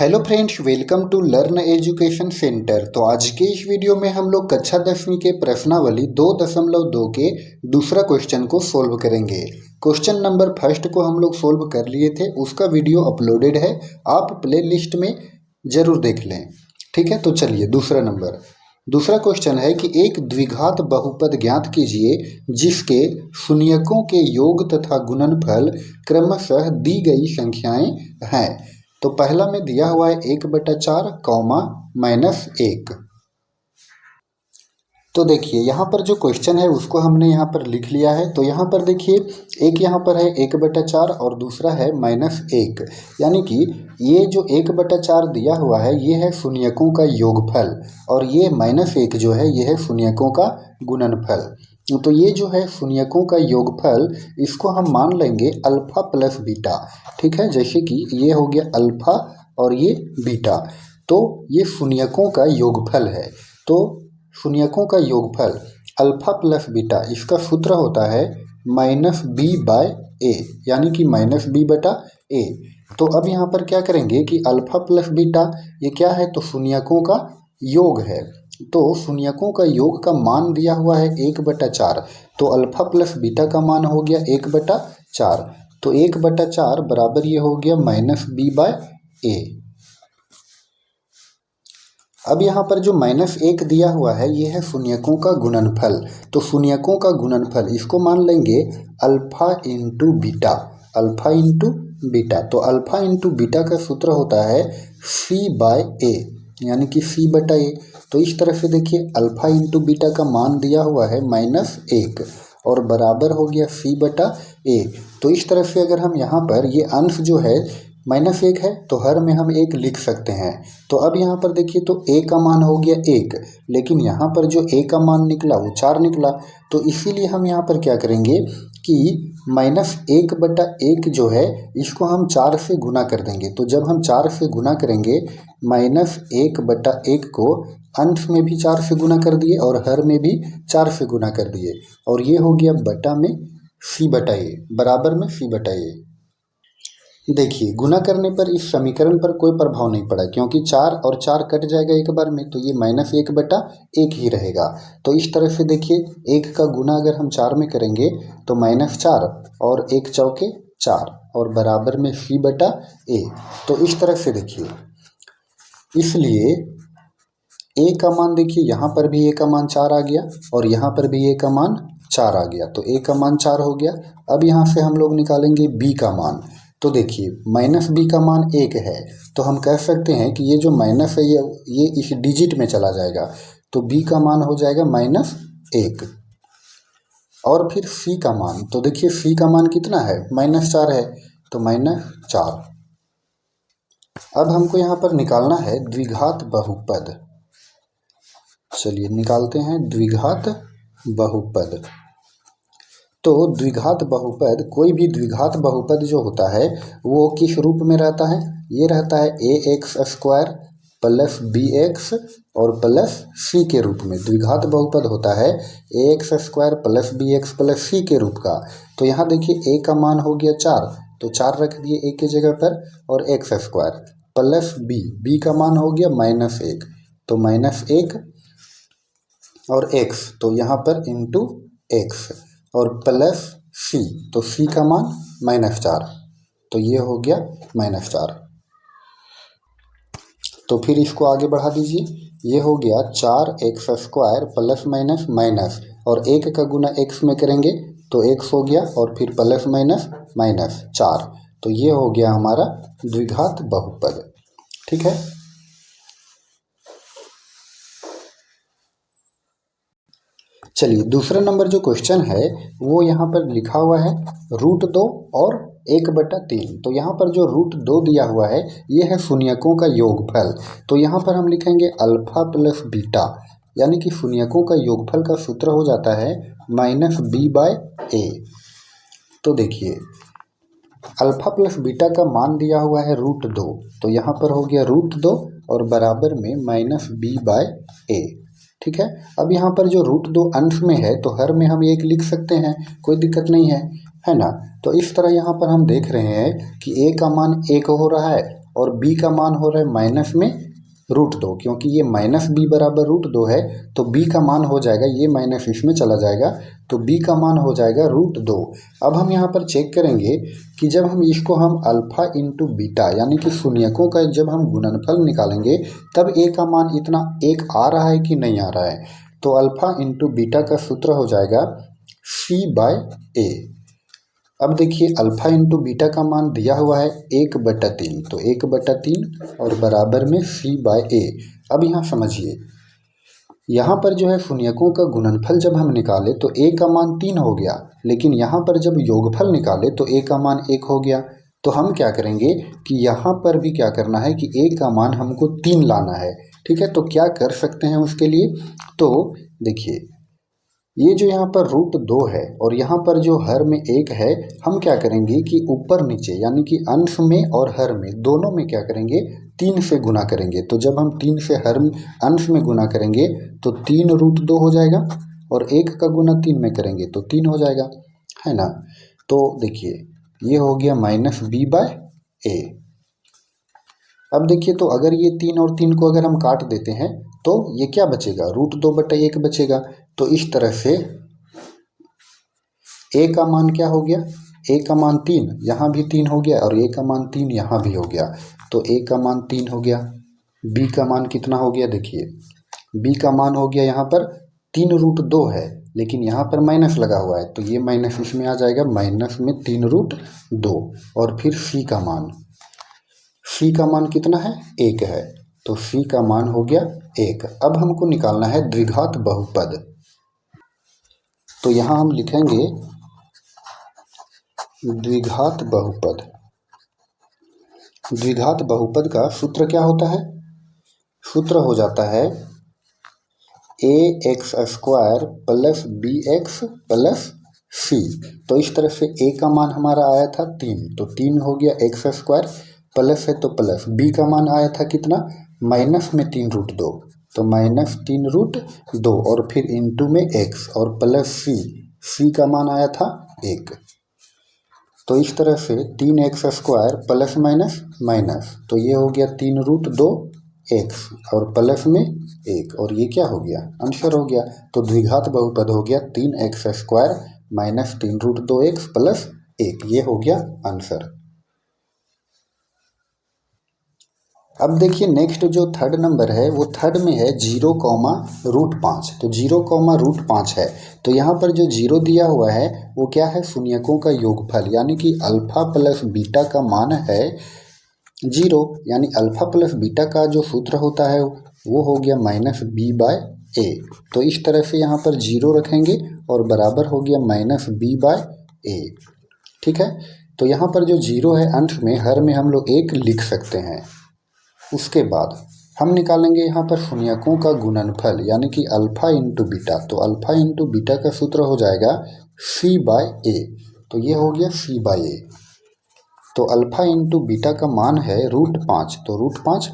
Hello friends, welcome to learn education centre. तो आज के इस वीडियो में हम लोग कक्षा 10वीं के प्रश्नावली 2.2 के दूसरा क्वेश्चन को सोल्व करेंगे। क्वेश्चन नंबर फर्स्ट को हम लोग सोल्व कर लिए थे, उसका वीडियो अपलोडेड है, आप प्ले लिस्ट में ज़रूर देख लें। ठीक है, तो चलिए दूसरा क्वेश्चन है कि एक द्विघात बहुपद ज्ञात कीजिए जिसके शून्यकों के योग तथा गुणनफल क्रमशः दी गई संख्याएं हैं। तो पहला में दिया हुआ है 1/4 कॉमा -1। तो देखिए यहाँ पर जो क्वेश्चन है उसको हमने यहाँ पर लिख लिया है। तो यहाँ पर देखिए एक यहाँ पर है 1/4 और दूसरा है -1, यानी कि ये जो 1/4 दिया हुआ है ये है शून्यकों का योगफल और ये -1 जो है ये है शून्यकों का गुणनफल। तो ये जो है शून्यकों का योगफल, इसको हम मान लेंगे अल्फा प्लस बीटा। ठीक है, जैसे कि ये हो गया अल्फा और ये बीटा, तो ये शून्यकों का योगफल है। तो शून्यकों का योगफल अल्फा प्लस बीटा, इसका सूत्र होता है -b/a, यानी कि -b/a। तो अब यहाँ पर क्या करेंगे कि अल्फा प्लस बीटा ये क्या है, तो शून्यकों का योग है। तो शून्यकों का योग का मान दिया हुआ है 1/4, तो अल्फा प्लस बीटा का मान हो गया 1/4। तो 1/4 बराबर ये हो गया -b/a। अब यहाँ पर जो -1 दिया हुआ है ये है शून्यकों का गुणनफल। तो शून्यकों का गुणनफल इसको मान लेंगे alpha into beta, alpha into beta. तो अल्फा इंटू बीटा का सूत्र होता है c/a, यानी कि c/a। तो इस तरह से देखिए अल्फा इंटू बीटा का मान दिया हुआ है -1 और बराबर हो गया c/a। तो इस तरह से अगर हम यहाँ पर ये अंश जो है -1 है तो हर में हम 1 लिख सकते हैं। तो अब यहाँ पर देखिए तो a का मान हो गया 1, लेकिन यहाँ पर जो a का मान निकला वो 4 निकला। तो इसीलिए हम यहाँ पर क्या करेंगे कि -1/1 जो है इसको हम 4 से गुना कर देंगे। तो जब हम 4 से गुना करेंगे -1/1 को अंश में भी 4 से गुना कर दिए और हर में भी 4 से गुना कर दिए, और ये हो गया बटा में c/a, बराबर में c/a। देखिए गुना करने पर इस समीकरण पर कोई प्रभाव नहीं पड़ा, क्योंकि 4 और 4 कट जाएगा एक बार में, तो ये -1/1 ही रहेगा। तो इस तरह से देखिए 1 का गुना अगर हम 4 में करेंगे तो -4 और 1 चौके 4 और बराबर में c/a। तो इस तरह से देखिए, इसलिए a का मान देखिए यहाँ पर भी a का मान 4 आ गया और यहाँ पर भी a का मान 4 आ गया। तो a का मान 4 हो गया। अब यहाँ से हम लोग निकालेंगे b का मान। तो देखिए -b का मान 1 है, तो हम कह सकते हैं कि ये जो माइनस है ये इस डिजिट में चला जाएगा, तो b का मान हो जाएगा -1। और फिर c का मान, तो देखिए c का मान कितना है, -4 है, तो -4। अब हमको यहाँ पर निकालना है द्विघात बहुपद। चलिए निकालते हैं द्विघात बहुपद। तो द्विघात बहुपद, कोई भी द्विघात बहुपद जो होता है वो किस रूप में रहता है, ये रहता है ax² + bx और +c के रूप में। द्विघात बहुपद होता है ax² + bx + c के रूप का। तो यहाँ देखिए a का मान हो गया 4, तो 4 रख दिए a के जगह पर, और x² + b का मान हो गया -1, तो -1 और x, तो यहाँ पर इंटू x और +c, तो c का मान -4, तो ये हो गया -4। तो फिर इसको आगे बढ़ा दीजिए, ये हो गया 4x² ± और 1 का गुना x में करेंगे तो x हो गया और फिर ±−4, तो ये हो गया हमारा द्विघात बहुपद। ठीक है, चलिए दूसरा नंबर जो क्वेश्चन है वो यहाँ पर लिखा हुआ है √2 और 1/3। तो यहाँ पर जो √2 दिया हुआ है ये है शून्यकों का योगफल। तो यहाँ पर हम लिखेंगे अल्फा प्लस बीटा, यानी कि शून्यकों का योगफल का सूत्र हो जाता है -b/a। तो देखिए अल्फा प्लस बीटा का मान दिया हुआ है √2, तो यहाँ पर हो गया √2 और बराबर में -b/a। ठीक है, अब यहाँ पर जो √2 अंश में है तो हर में हम 1 लिख सकते हैं, कोई दिक्कत नहीं है ना। तो इस तरह यहाँ पर हम देख रहे हैं कि a का मान 1 हो रहा है और b का मान हो रहा है माइनस में √2, क्योंकि ये माइनस b बराबर √2 है तो b का मान हो जाएगा, ये माइनस इसमें चला जाएगा तो b का मान हो जाएगा √2। अब हम यहाँ पर चेक करेंगे कि जब हम इसको हम अल्फा इंटू बीटा यानी कि शून्यकों का जब हम गुणनफल निकालेंगे तब a का मान इतना 1 आ रहा है कि नहीं आ रहा है। तो अल्फा इंटू बीटा का सूत्र हो जाएगा c/a। अब देखिए अल्फा इंटू बीटा का मान दिया हुआ है 1/3, तो 1/3 और बराबर में c/a। अब यहाँ समझिए, यहाँ पर जो है शून्यकों का गुणनफल जब हम निकाले तो a का मान 3 हो गया, लेकिन यहाँ पर जब योगफल निकाले तो a का मान 1 हो गया। तो हम क्या करेंगे कि यहाँ पर भी क्या करना है कि a का मान हमको 3 लाना है। ठीक है, तो क्या कर सकते हैं उसके लिए, तो देखिए ये जो यहाँ पर √2 है और यहाँ पर जो हर में 1 है, हम क्या करेंगे कि ऊपर नीचे यानी कि अंश में और हर में दोनों में क्या करेंगे 3 से गुना करेंगे। तो जब हम 3 से हर अंश में गुना करेंगे तो 3√2 हो जाएगा और 1 का गुना 3 में करेंगे तो 3 हो जाएगा, है ना। तो देखिए ये हो गया -b/a। अब देखिए तो अगर ये 3 और 3 को अगर हम काट देते हैं तो ये क्या बचेगा, √2/1 बचेगा। तो इस तरह से a का मान क्या हो गया, a का मान 3, यहाँ भी 3 हो गया और a का मान 3 यहाँ भी हो गया, तो a का मान 3 हो गया। b का मान कितना हो गया, देखिए b का मान हो गया यहाँ पर 3√2 है, लेकिन यहाँ पर माइनस लगा हुआ है तो ये माइनस इसमें आ जाएगा, माइनस में 3√2। और फिर c का मान कितना है, 1 है, तो c का मान हो गया 1। अब हमको निकालना है द्विघात बहुपद, तो यहाँ हम लिखेंगे द्विघात बहुपद। द्विघात बहुपद का सूत्र क्या होता है, सूत्र हो जाता है ax² plus bx plus c। तो इस तरह से a का मान हमारा आया था 3, तो 3 हो गया x² प्लस है तो प्लस, b का मान आया था कितना माइनस में 3√2, तो -3√2 और फिर इंटू में x और प्लस c का मान आया था 1। तो इस तरह से 3x² प्लस माइनस माइनस, तो ये हो गया 3√2x और प्लस में 1 और ये क्या हो गया, आंसर हो गया। तो द्विघात बहुपद हो गया 3x² माइनस 3√2x प्लस 1, ये हो गया आंसर। अब देखिए नेक्स्ट जो थर्ड नंबर है वो थर्ड में है 0,√5। तो 0,√5 है, तो यहाँ पर जो 0 दिया हुआ है वो क्या है, शून्यकों का योगफल, यानी कि अल्फा प्लस बीटा का मान है 0, यानी अल्फा प्लस बीटा का जो सूत्र होता है वो हो गया -b/a। तो इस तरह से यहाँ पर 0 रखेंगे और बराबर हो गया -b/a। ठीक है, तो यहाँ पर जो 0 है अंश में, हर में हम लोग 1 लिख सकते हैं। उसके बाद हम निकालेंगे यहाँ पर शून्यकों का गुणनफल, यानी कि अल्फा इंटू बीटा। तो अल्फा इंटू बीटा का सूत्र हो जाएगा c/a, तो ये हो गया c/a। तो अल्फा इंटू बीटा का मान है √5, तो √5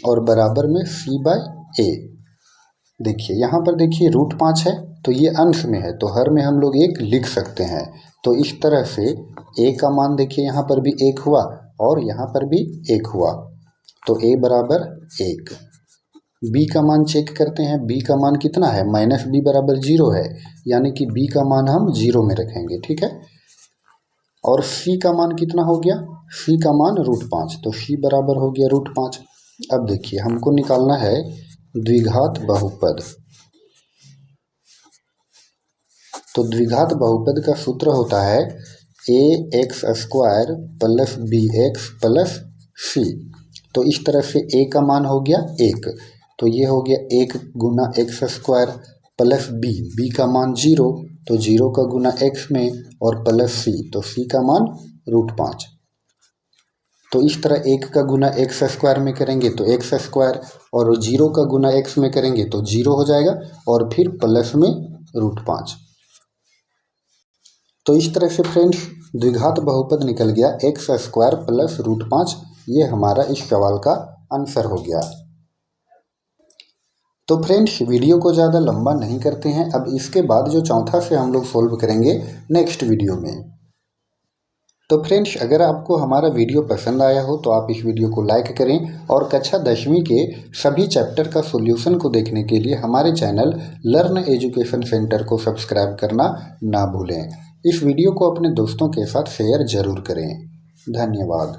और बराबर में c/a। देखिए यहाँ पर देखिए √5 है तो ये अंश में है, तो हर में हम लोग 1 लिख सकते हैं। तो इस तरह से a का मान देखिए यहाँ पर भी 1 हुआ और यहाँ पर भी 1 हुआ, तो a बराबर 1। b का मान चेक करते हैं, b का मान कितना है, -b बराबर 0 है, यानी कि b का मान हम 0 में रखेंगे। ठीक है, और c का मान कितना हो गया, c का मान √5, तो c बराबर हो गया √5। अब देखिए हमको निकालना है द्विघात बहुपद। तो द्विघात बहुपद का सूत्र होता है ax² plus bx plus c। तो इस तरह से a का मान हो गया 1, तो ये हो गया 1 गुना x² प्लस b का मान 0, तो 0 का गुना x में और प्लस c, तो c का मान √5। तो इस तरह 1 का गुना x² में करेंगे तो x² और 0 का गुना x में करेंगे तो 0 हो जाएगा और फिर प्लस में √5। तो इस तरह से फ्रेंड्स द्विघात बहुपद निकल गया x² प्लस √5। ये हमारा इस सवाल का आंसर हो गया। तो फ्रेंड्स वीडियो को ज़्यादा लंबा नहीं करते हैं, अब इसके बाद जो चौथा से हम लोग सोल्व करेंगे नेक्स्ट वीडियो में। तो फ्रेंड्स, अगर आपको हमारा वीडियो पसंद आया हो तो आप इस वीडियो को लाइक करें और कक्षा 10वीं के सभी चैप्टर का सॉल्यूशन को देखने के लिए हमारे चैनल लर्न एजुकेशन सेंटर को सब्सक्राइब करना ना भूलें। इस वीडियो को अपने दोस्तों के साथ शेयर जरूर करें। धन्यवाद।